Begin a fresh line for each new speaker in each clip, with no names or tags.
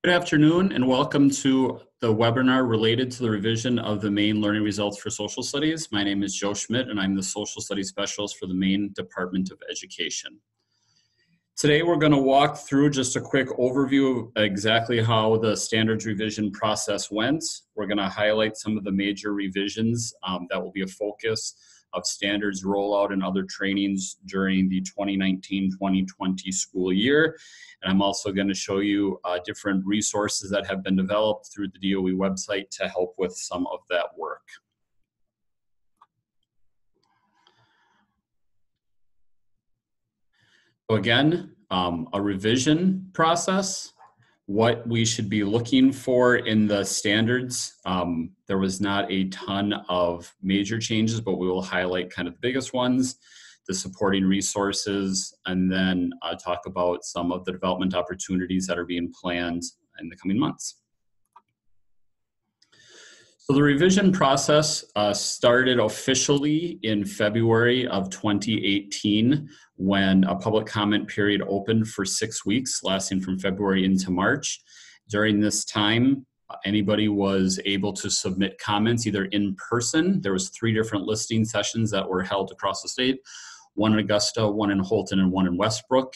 Good afternoon and welcome to the webinar related to the revision of the Maine Learning Results for Social Studies. My name is Joe Schmidt and I'm the Social Studies Specialist for the Maine Department of Education. Today we're going to walk through just a quick overview of exactly how the standards revision process went. We're going to highlight some of the major revisions that will be a focus of standards rollout and other trainings during the 2019-2020 school year. And I'm also going to show you different resources that have been developed through the DOE website to help with some of that work. So again, a revision process, what we should be looking for in the standards. There was not a ton of major changes, but we will highlight kind of the biggest ones, the supporting resources, and then talk about some of the development opportunities that are being planned in the coming months. So the revision process started officially in February of 2018 when a public comment period opened for 6 weeks, lasting from February into March. During this time, anybody was able to submit comments either in person. There was 3 different listening sessions that were held across the state, one in Augusta, one in Holton, and one in Westbrook.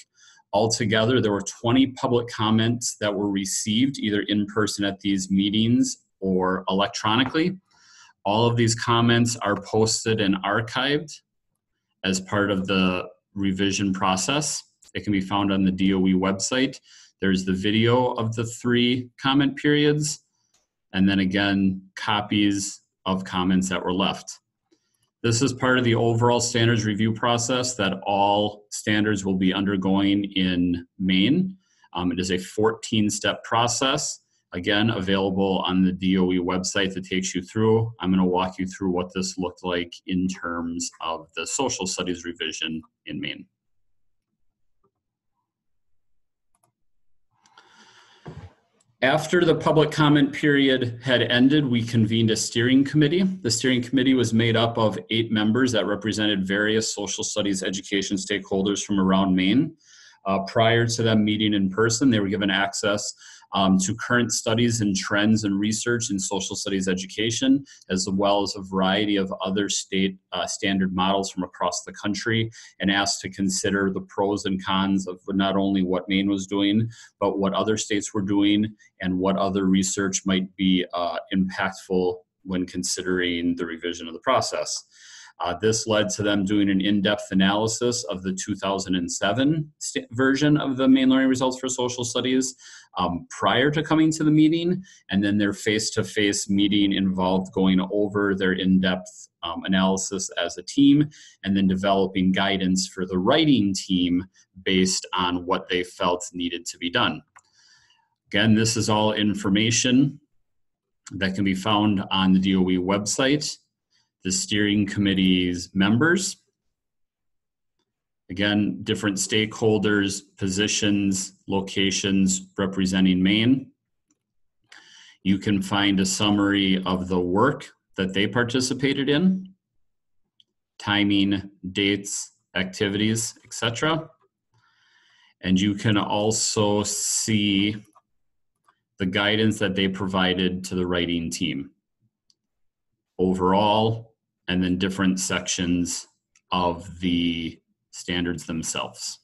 Altogether, there were 20 public comments that were received either in person at these meetings or electronically. All of these comments are posted and archived as part of the revision process. It can be found on the DOE website. There's the video of the 3 comment periods, and then again, copies of comments that were left. This is part of the overall standards review process that all standards will be undergoing in Maine. It is a 14-step process. Again, available on the DOE website that takes you through. I'm going to walk you through what this looked like in terms of the social studies revision in Maine. After the public comment period had ended, we convened a steering committee. The steering committee was made up of 8 members that represented various social studies education stakeholders from around Maine. Prior to them meeting in person, they were given access to current studies and trends and research in social studies education, as well as a variety of other state standard models from across the country, and asked to consider the pros and cons of not only what Maine was doing, but what other states were doing and what other research might be impactful when considering the revision of the process. This led to them doing an in-depth analysis of the 2007 version of the Maine Learning Results for Social Studies prior to coming to the meeting, and then their face-to-face meeting involved going over their in-depth analysis as a team, and then developing guidance for the writing team based on what they felt needed to be done. Again, this is all information that can be found on the DOE website. The steering committee's members. Again, different stakeholders, positions, locations representing Maine. You can find a summary of the work that they participated in, timing, dates, activities, etc. And you can also see the guidance that they provided to the writing team overall, and then different sections of the standards themselves.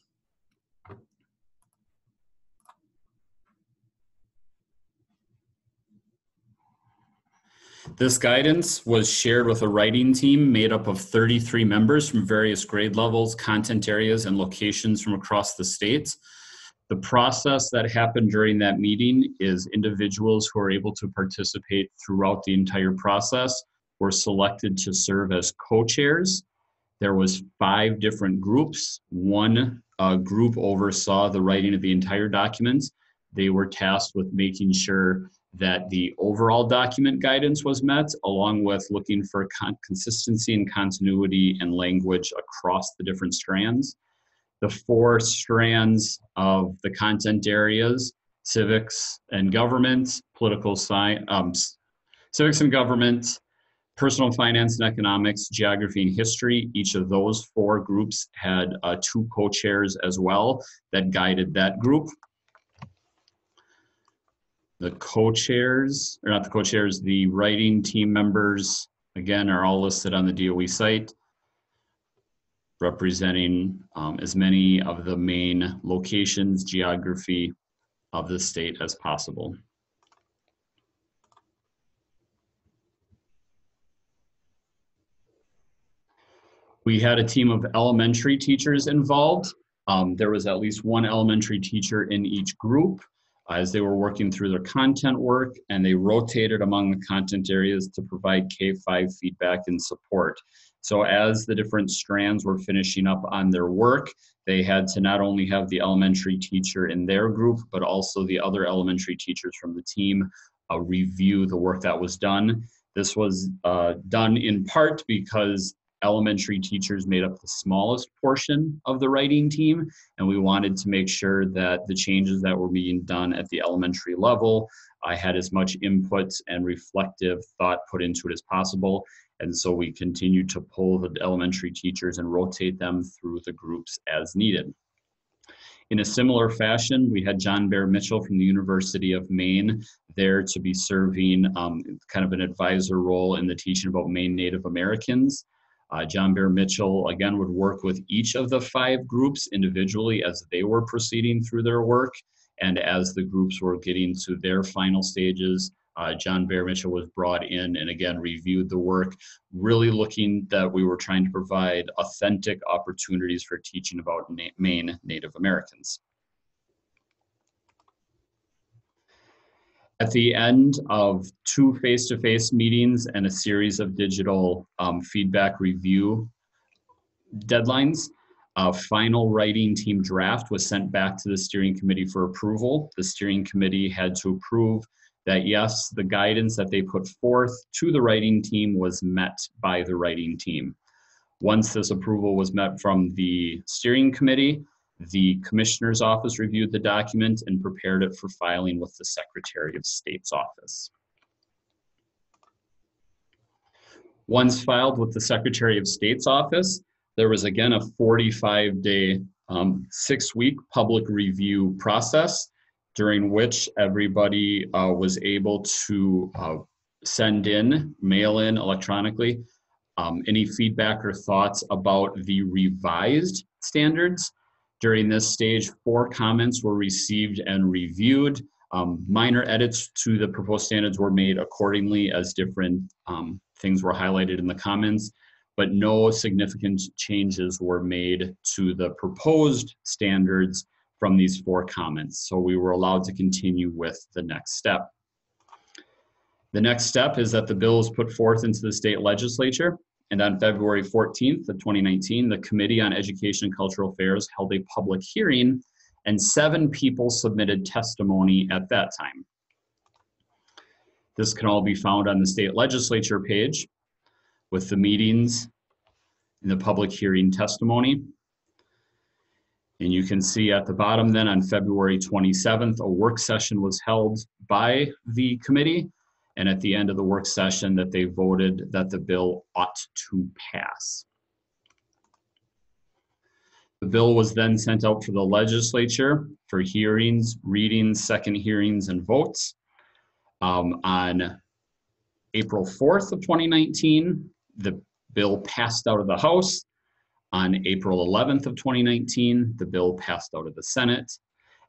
This guidance was shared with a writing team made up of 33 members from various grade levels, content areas, and locations from across the state. The process that happened during that meeting is individuals who are able to participate throughout the entire process were selected to serve as co-chairs. There was 5 different groups. One group oversaw the writing of the entire document. They were tasked with making sure that the overall document guidance was met, along with looking for consistency and continuity and language across the different strands. The 4 strands of the content areas, civics and government, political science, civics and government, personal finance and economics, geography and history. Each of those 4 groups had 2 co-chairs as well that guided that group. The co-chairs, or not the co-chairs, the writing team members, again, are all listed on the DOE site, representing as many of the main locations, geography of the state as possible. We had a team of elementary teachers involved. There was at least one elementary teacher in each group as they were working through their content work, and they rotated among the content areas to provide K-5 feedback and support. So as the different strands were finishing up on their work, they had to not only have the elementary teacher in their group, but also the other elementary teachers from the team review the work that was done. This was done in part because elementary teachers made up the smallest portion of the writing team, and we wanted to make sure that the changes that were being done at the elementary level, I had as much input and reflective thought put into it as possible. And so we continued to pull the elementary teachers and rotate them through the groups as needed. In a similar fashion, we had John Bear Mitchell from the University of Maine there to be serving kind of an advisor role in the teaching about Maine Native Americans. John Bear Mitchell, again, would work with each of the 5 groups individually as they were proceeding through their work. And as the groups were getting to their final stages, John Bear Mitchell was brought in and again reviewed the work, really looking that we were trying to provide authentic opportunities for teaching about Maine Native Americans. At the end of 2 face-to-face meetings and a series of digital feedback review deadlines, a final writing team draft was sent back to the steering committee for approval. The steering committee had to approve that yes, the guidance that they put forth to the writing team was met by the writing team. Once this approval was met from the steering committee, the commissioner's office reviewed the document and prepared it for filing with the Secretary of State's office. Once filed with the Secretary of State's office, there was again a 45-day, 6-week public review process during which everybody was able to send in, mail in electronically, any feedback or thoughts about the revised standards. During this stage, 4 comments were received and reviewed. Minor edits to the proposed standards were made accordingly as different things were highlighted in the comments, but no significant changes were made to the proposed standards from these 4 comments. So we were allowed to continue with the next step. The next step is that the bill is put forth into the state legislature. And on February 14th of 2019, the Committee on Education and Cultural Affairs held a public hearing, and 7 people submitted testimony at that time. This can all be found on the state legislature page with the meetings and the public hearing testimony. And you can see at the bottom then on February 27th, a work session was held by the committee. And at the end of the work session that they voted that the bill ought to pass. The bill was then sent out for the legislature for hearings, readings, second hearings, and votes. On April 4th of 2019, the bill passed out of the House. On April 11th of 2019, the bill passed out of the Senate.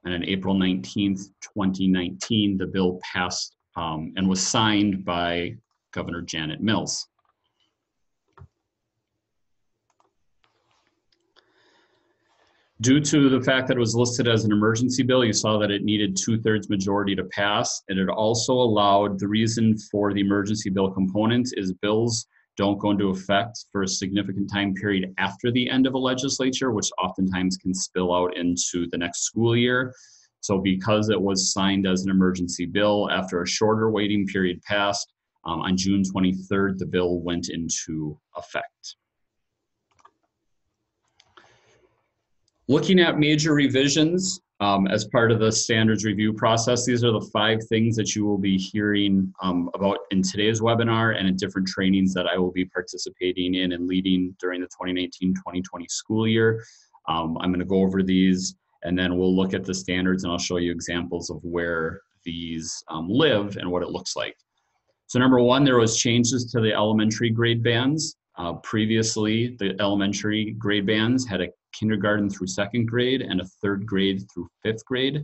And on April 19th, 2019, the bill passed and was signed by Governor Janet Mills. Due to the fact that it was listed as an emergency bill, you saw that it needed 2/3 majority to pass, and it also allowed, the reason for the emergency bill component is bills don't go into effect for a significant time period after the end of a legislature, which oftentimes can spill out into the next school year. So because it was signed as an emergency bill, after a shorter waiting period passed, on June 23rd, the bill went into effect. Looking at major revisions as part of the standards review process, these are the 5 things that you will be hearing about in today's webinar and in different trainings that I will be participating in and leading during the 2019-2020 school year. I'm going to go over these, and then we'll look at the standards and I'll show you examples of where these live and what it looks like. So number one, there was changes to the elementary grade bands. Previously, the elementary grade bands had a kindergarten through second grade and a third grade through fifth grade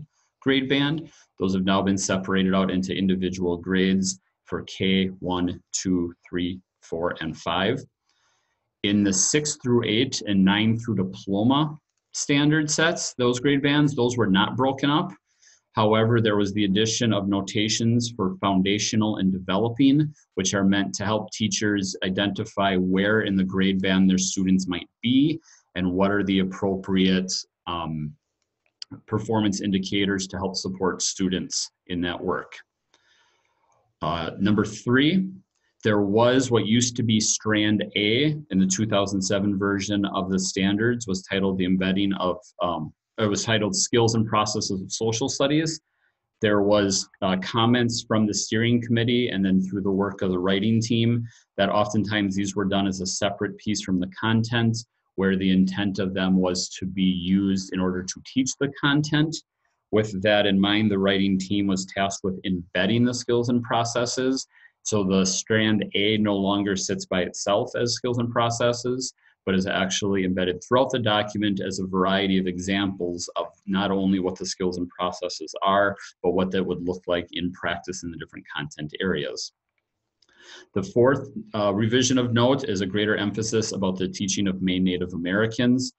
band. Those have now been separated out into individual grades for K, 1, 2, 3, 4, and 5. In the 6 through 8 and 9 through diploma standard sets, those grade bands, those were not broken up. However, there was the addition of notations for foundational and developing, which are meant to help teachers identify where in the grade band their students might be and what are the appropriate performance indicators to help support students in that work. Number 3, there was what used to be Strand A in the 2007 version of the standards, was titled the embedding of, it was titled Skills and Processes of Social Studies. There was comments from the steering committee and then through the work of the writing team that oftentimes these were done as a separate piece from the content, where the intent of them was to be used in order to teach the content. With that in mind, the writing team was tasked with embedding the skills and processes. So the Strand A no longer sits by itself as skills and processes, but is actually embedded throughout the document as a variety of examples of not only what the skills and processes are, but what that would look like in practice in the different content areas. The 4th revision of note is a greater emphasis about the teaching of Maine Native Americans.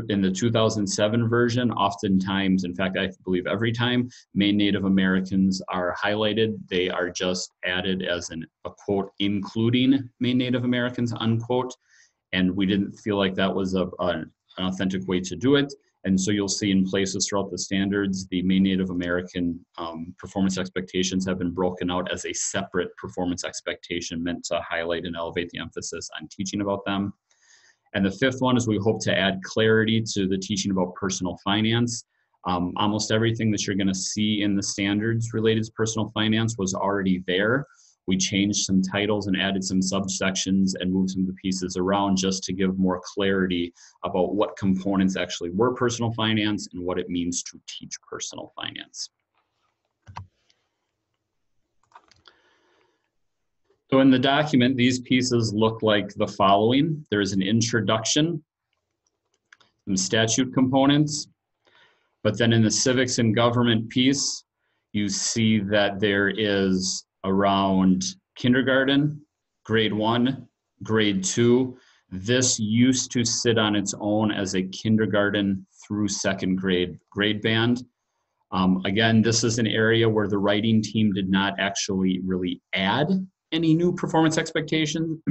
In the 2007 version, oftentimes, in fact, I believe every time, Maine Native Americans are highlighted. They are just added as a quote, including Maine Native Americans, unquote. And we didn't feel like that was an authentic way to do it. And so you'll see in places throughout the standards, the Maine Native American performance expectations have been broken out as a separate performance expectation meant to highlight and elevate the emphasis on teaching about them. And the 5th one is we hope to add clarity to the teaching about personal finance. Almost everything that you're going to see in the standards related to personal finance was already there. We changed some titles and added some subsections and moved some of the pieces around just to give more clarity about what components actually were personal finance and what it means to teach personal finance. So in the document, these pieces look like the following. There is an introduction, some statute components, but then in the civics and government piece, you see that there is around kindergarten, grade 1, grade 2. This used to sit on its own as a kindergarten through second grade band. Again, this is an area where the writing team did not actually really add any new performance expectations,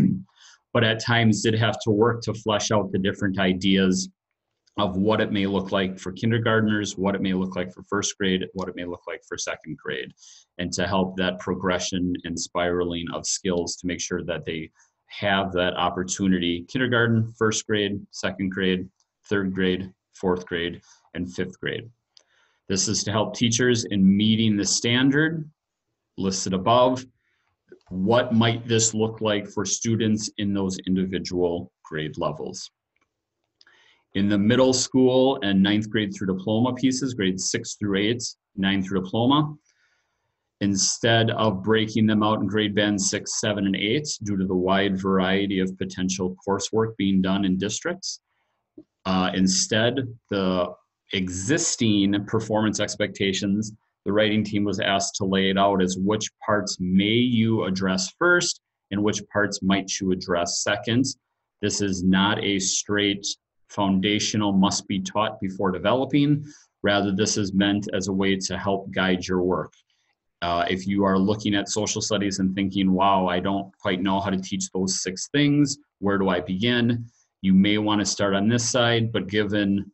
but at times did have to work to flesh out the different ideas of what it may look like for kindergartners, what it may look like for first grade, what it may look like for second grade, and to help that progression and spiraling of skills to make sure that they have that opportunity, kindergarten, first grade, second grade, third grade, fourth grade, and fifth grade. This is to help teachers in meeting the standard listed above. What might this look like for students in those individual grade levels? In the middle school and 9th grade through diploma pieces, grades 6 through 8, 9 through diploma, instead of breaking them out in grade bands 6, 7, and 8, due to the wide variety of potential coursework being done in districts, instead, the existing performance expectations, the writing team was asked to lay it out as which parts may you address first and which parts might you address second. This is not a straight foundational must be taught before developing. Rather, this is meant as a way to help guide your work. If you are looking at social studies and thinking, wow, I don't quite know how to teach those 6 things, where do I begin? You may want to start on this side, but given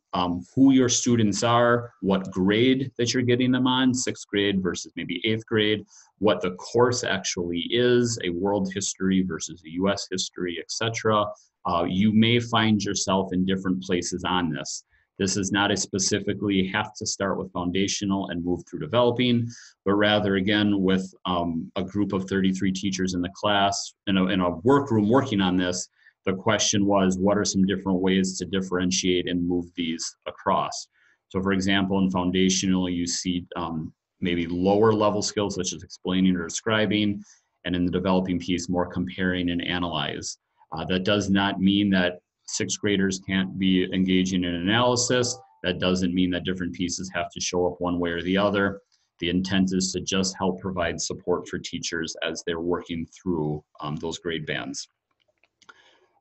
who your students are, what grade that you're getting them on, 6th grade versus maybe 8th grade, what the course actually is, a world history versus a US history, etc., you may find yourself in different places on this. This is not a specifically have to start with foundational and move through developing, but rather, again, with a group of 33 teachers in the class, in a workroom working on this, the question was, what are some different ways to differentiate and move these across? So for example, in foundational, you see maybe lower level skills such as explaining or describing, and in the developing piece, more comparing and analyze. That does not mean that sixth graders can't be engaging in analysis. That doesn't mean that different pieces have to show up one way or the other. The intent is to just help provide support for teachers as they're working through those grade bands.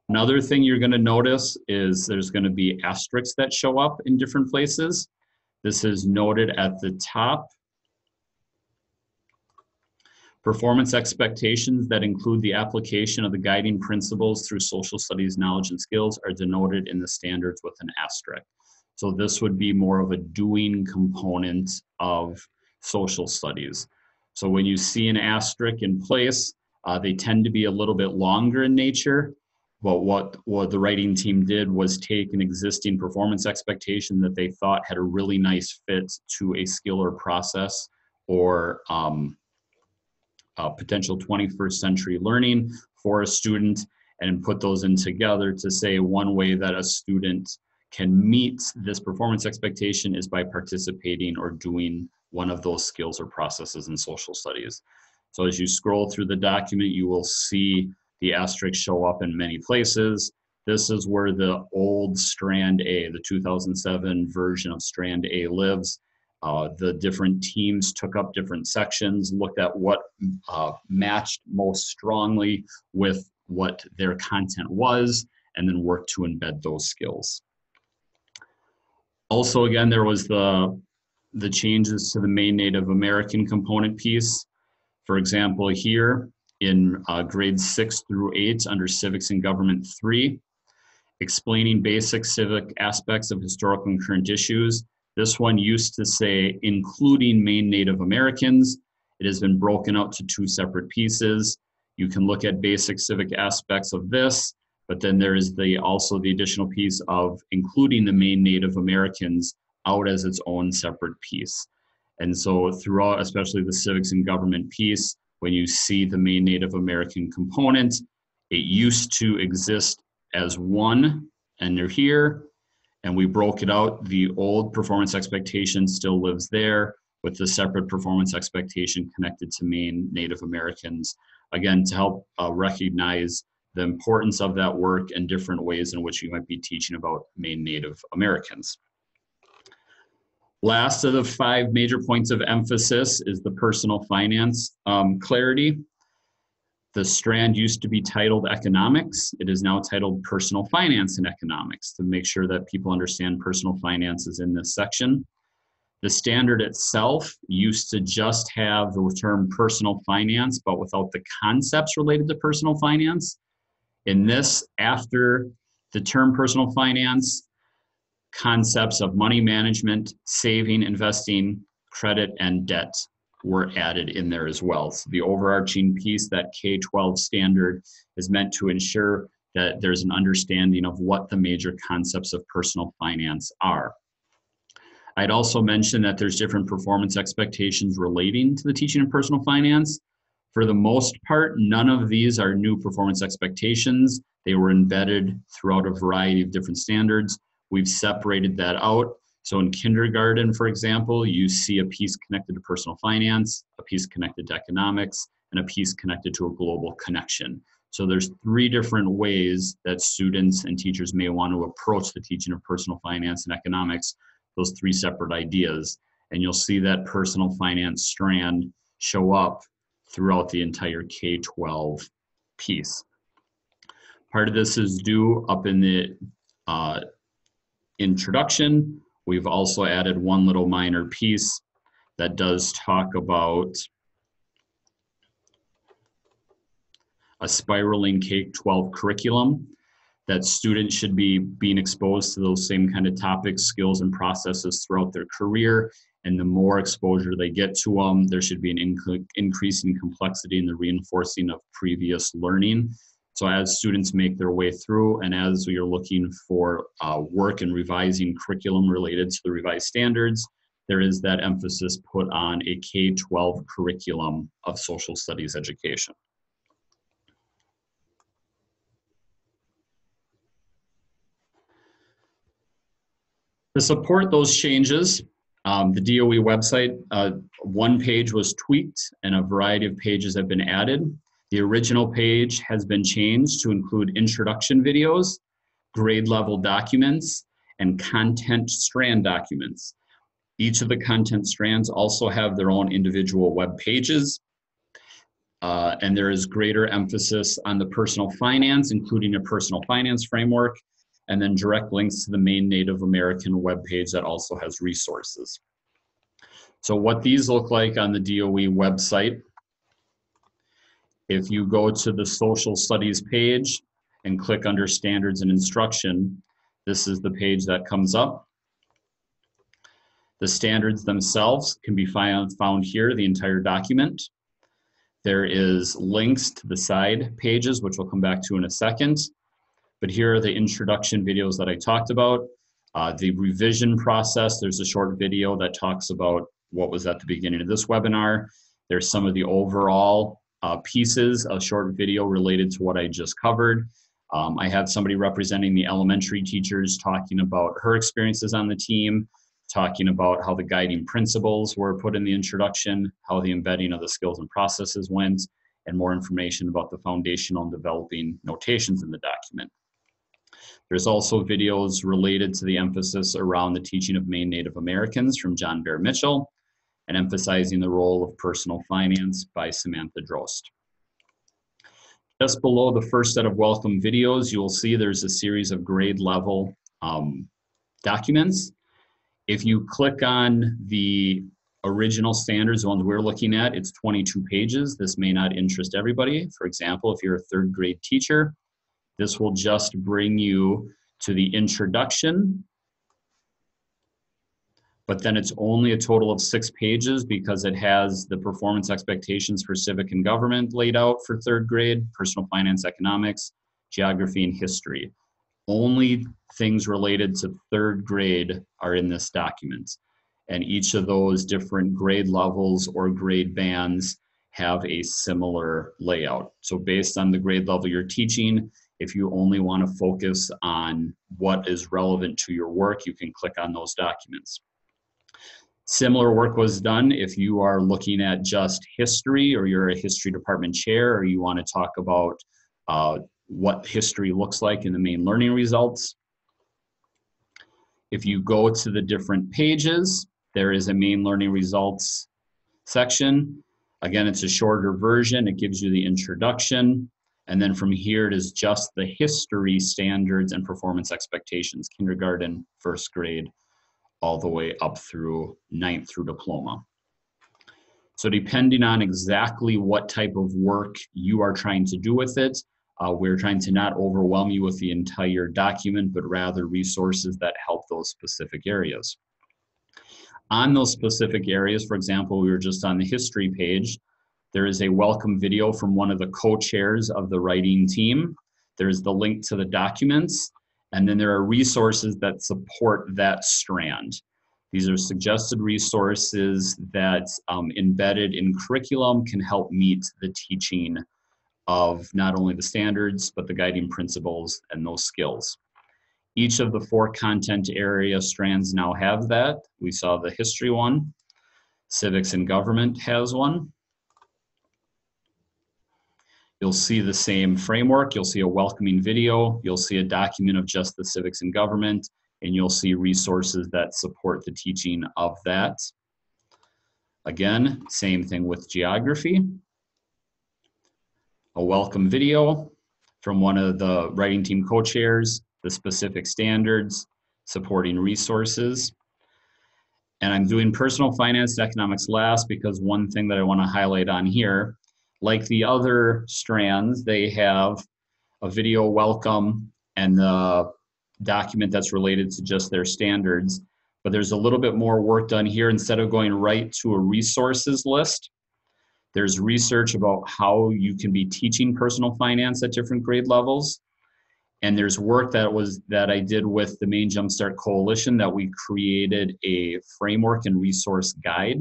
Another thing you're going to notice is there's going to be asterisks that show up in different places. This is noted at the top. Performance expectations that include the application of the guiding principles through social studies knowledge and skills are denoted in the standards with an asterisk. So this would be more of a doing component of social studies. So when you see an asterisk in place, they tend to be a little bit longer in nature. But what the writing team did was take an existing performance expectation that they thought had a really nice fit to a skill or process or potential 21st century learning for a student, and put those in together to say one way that a student can meet this performance expectation is by participating or doing one of those skills or processes in social studies. So as you scroll through the document, you will see the asterisk show up in many places. This is where the old Strand A, the 2007 version of Strand A lives. The different teams took up different sections, looked at what matched most strongly with what their content was, and then worked to embed those skills. Also, again, there was the changes to the Maine Native American component piece. For example, here in grades 6 through 8 under Civics and Government 3, explaining basic civic aspects of historical and current issues. This one used to say including Maine Native Americans. It has been broken out to 2 separate pieces. You can look at basic civic aspects of this, but then there is also the additional piece of including the Maine Native Americans out as its own separate piece. And so throughout, especially the civics and government piece, when you see the Maine Native American component, it used to exist as one, and they're here, and we broke it out. The old performance expectation still lives there with the separate performance expectation connected to Maine Native Americans, again, to help recognize the importance of that work and different ways in which you might be teaching about Maine Native Americans. Last of the 5 major points of emphasis is the personal finance clarity. The strand used to be titled economics. It is now titled personal finance and economics to make sure that people understand personal finances in this section. The standard itself used to just have the term personal finance, but without the concepts related to personal finance. In this, after the term personal finance, concepts of money management, saving, investing, credit, and debt were added in there as well. So the overarching piece, that K-12 standard, is meant to ensure that there's an understanding of what the major concepts of personal finance are. I'd also mention that there's different performance expectations relating to the teaching of personal finance. For the most part, none of these are new performance expectations. They were embedded throughout a variety of different standards. We've separated that out. So in kindergarten, for example, you see a piece connected to personal finance, a piece connected to economics, and a piece connected to a global connection. So there's 3 different ways that students and teachers may want to approach the teaching of personal finance and economics, those 3 separate ideas. And you'll see that personal finance strand show up throughout the entire K-12 piece. Part of this is due up in the introduction. We've also added one little minor piece that does talk about a spiraling K-12 curriculum, that students should be being exposed to those same kind of topics, skills, and processes throughout their career. And the more exposure they get to them, there should be an increase in complexity in the reinforcing of previous learning. So as students make their way through, and as we are looking for work and revising curriculum related to the revised standards, there is that emphasis put on a K-12 curriculum of social studies education. To support those changes, The DOE website, one page was tweaked and a variety of pages have been added. The original page has been changed to include introduction videos, grade level documents, and content strand documents. Each of the content strands also have their own individual web pages, and there is greater emphasis on the personal finance, including a personal finance framework, and then direct links to the Maine Native American webpage that also has resources. So what these look like on the DOE website, if you go to the social studies page and click under standards and instruction, this is the page that comes up. The standards themselves can be found here, the entire document. There is links to the side pages, which we'll come back to in a second. But here are the introduction videos that I talked about. The revision process, there's a short video that talks about what was at the beginning of this webinar. There's some of the overall pieces, a short video related to what I just covered. I have somebody representing the elementary teachers talking about her experiences on the team, talking about how the guiding principles were put in the introduction, how the embedding of the skills and processes went, and more information about the foundational and developing notations in the document. There's also videos related to the emphasis around the teaching of Maine Native Americans from John Bear Mitchell, and emphasizing the role of personal finance by Samantha Drost. Just below the first set of welcome videos, you'll see there's a series of grade level documents. If you click on the original standards, the ones we're looking at, it's 22 pages. This may not interest everybody. For example, if you're a third grade teacher, this will just bring you to the introduction, but then it's only a total of 6 pages because it has the performance expectations for civic and government laid out for third grade, personal finance, economics, geography, and history. Only things related to third grade are in this document. And each of those different grade levels or grade bands have a similar layout. So based on the grade level you're teaching, if you only want to focus on what is relevant to your work, you can click on those documents. Similar work was done if you are looking at just history, or you're a history department chair, or you want to talk about what history looks like in the Maine learning results. If you go to the different pages, there is a Maine learning results section. Again, it's a shorter version. It gives you the introduction. And then from here, it is just the history standards and performance expectations, kindergarten, first grade, all the way up through 9th through diploma. So depending on exactly what type of work you are trying to do with it, we're trying to not overwhelm you with the entire document, but rather resources that help those specific areas. On those specific areas, for example, we were just on the history page, there is a welcome video from one of the co-chairs of the writing team. There's the link to the documents, and then there are resources that support that strand. These are suggested resources that embedded in curriculum can help meet the teaching of not only the standards, but the guiding principles and those skills. Each of the 4 content area strands now have that. We saw the history one. Civics and government has one. You'll see the same framework. You'll see a welcoming video. You'll see a document of just the civics and government, and you'll see resources that support the teaching of that. Again, same thing with geography. A welcome video from one of the writing team co-chairs, the specific standards, supporting resources. And I'm doing personal finance and economics last because one thing that I want to highlight on here, like the other strands, they have a video welcome and the document that's related to just their standards. But there's a little bit more work done here. Instead of going right to a resources list, there's research about how you can be teaching personal finance at different grade levels. And there's work that I did with the Maine Jumpstart Coalition that we created a framework and resource guide.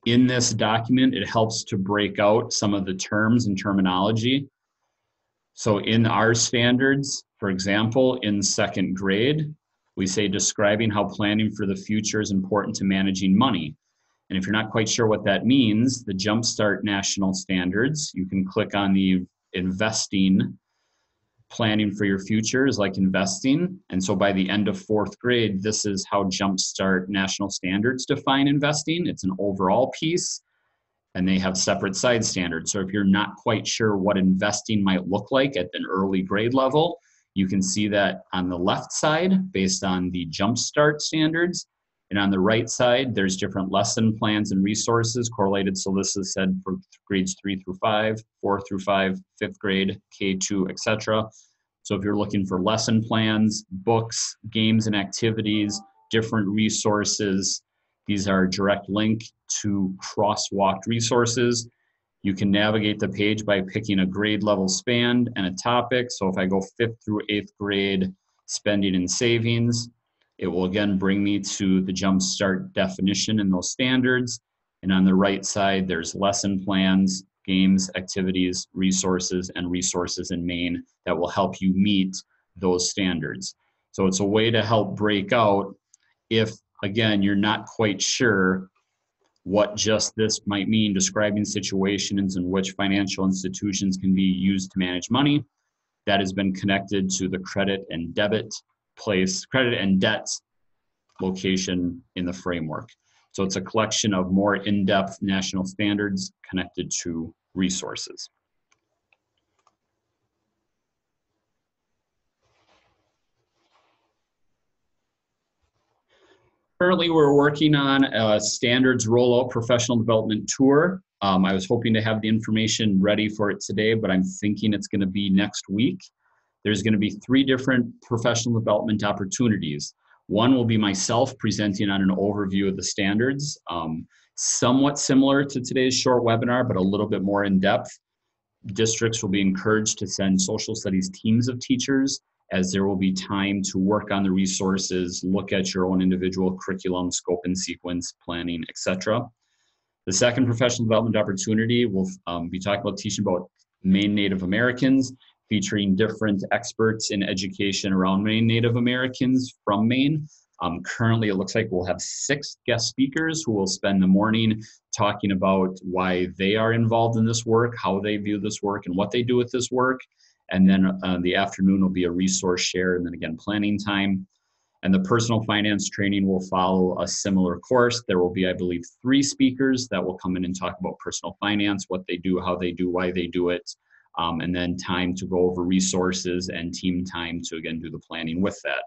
In this document, it helps to break out some of the terms and terminology. So in our standards, for example, in 2nd grade, We say describing how planning for the future is important to managing money. And if you're not quite sure what that means, the Jumpstart National Standards, you can click on the investing. Planning for your future is like investing. And so by the end of fourth grade, this is how Jumpstart National Standards define investing. It's an overall piece, and they have separate side standards. So if you're not quite sure what investing might look like at an early grade level, you can see that on the left side based on the Jumpstart standards. And on the right side, there's different lesson plans and resources correlated. So this is said for grades 3 through 5, 4 through 5, 5th grade, K2, etc. So if you're looking for lesson plans, books, games and activities, different resources, these are a direct link to crosswalked resources. You can navigate the page by picking a grade level span and a topic. So if I go 5th through 8th grade, spending and savings, it will again bring me to the Jumpstart definition and those standards. And on the right side, there's lesson plans, games, activities, resources, and resources in Maine that will help you meet those standards. So it's a way to help break out if, again, you're not quite sure what just this might mean, describing situations in which financial institutions can be used to manage money. That has been connected to the credit and debt location in the framework. So it's a collection of more in-depth national standards connected to resources. Currently, we're working on a standards rollout professional development tour. I was hoping to have the information ready for it today, but I'm thinking it's going to be next week. There's going to be 3 different professional development opportunities. One will be myself presenting on an overview of the standards, somewhat similar to today's short webinar, but a little bit more in depth. Districts will be encouraged to send social studies teams of teachers, as there will be time to work on the resources, look at your own individual curriculum, scope and sequence, planning, etc. The second professional development opportunity will be talking about teaching about Maine Native Americans, featuring different experts in education around Maine Native Americans from Maine. Currently, it looks like we'll have 6 guest speakers who will spend the morning talking about why they are involved in this work, how they view this work, and what they do with this work. And then the afternoon will be a resource share, and then again, planning time. And the personal finance training will follow a similar course. There will be, I believe, 3 speakers that will come in and talk about personal finance, what they do, how they do, why they do it, and then time to go over resources and team time to, again, do the planning with that.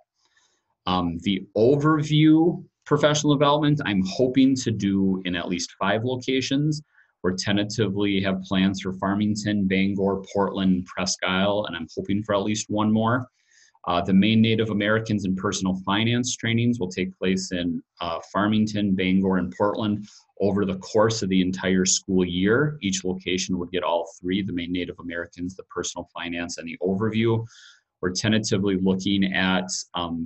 The overview professional development, I'm hoping to do in at least 5 locations. We're tentatively have plans for Farmington, Bangor, Portland, Presque Isle, and I'm hoping for at least 1 more. The Maine Native Americans and personal finance trainings will take place in Farmington, Bangor, and Portland over the course of the entire school year. Each location would get all 3, the Maine Native Americans, the personal finance, and the overview. We're tentatively looking at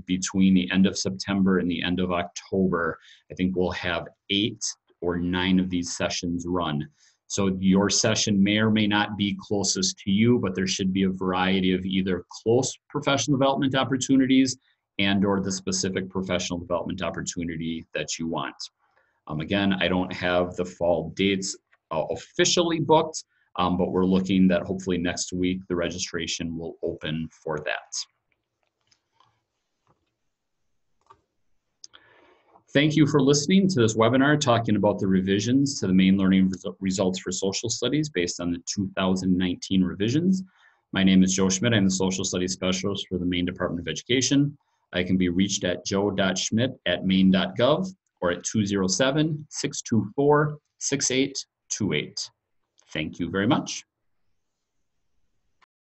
between the end of September and the end of October, I think we'll have 8 or 9 of these sessions run. So your session may or may not be closest to you, but there should be a variety of either close professional development opportunities and or the specific professional development opportunity that you want. Again, I don't have the fall dates officially booked, but we're looking that hopefully next week the registration will open for that. Thank you for listening to this webinar talking about the revisions to the Maine Learning Results for Social Studies based on the 2019 revisions. My name is Joe Schmidt. I'm the Social Studies Specialist for the Maine Department of Education. I can be reached at joe.schmidt@maine.gov or at 207-624-6828. Thank you very much.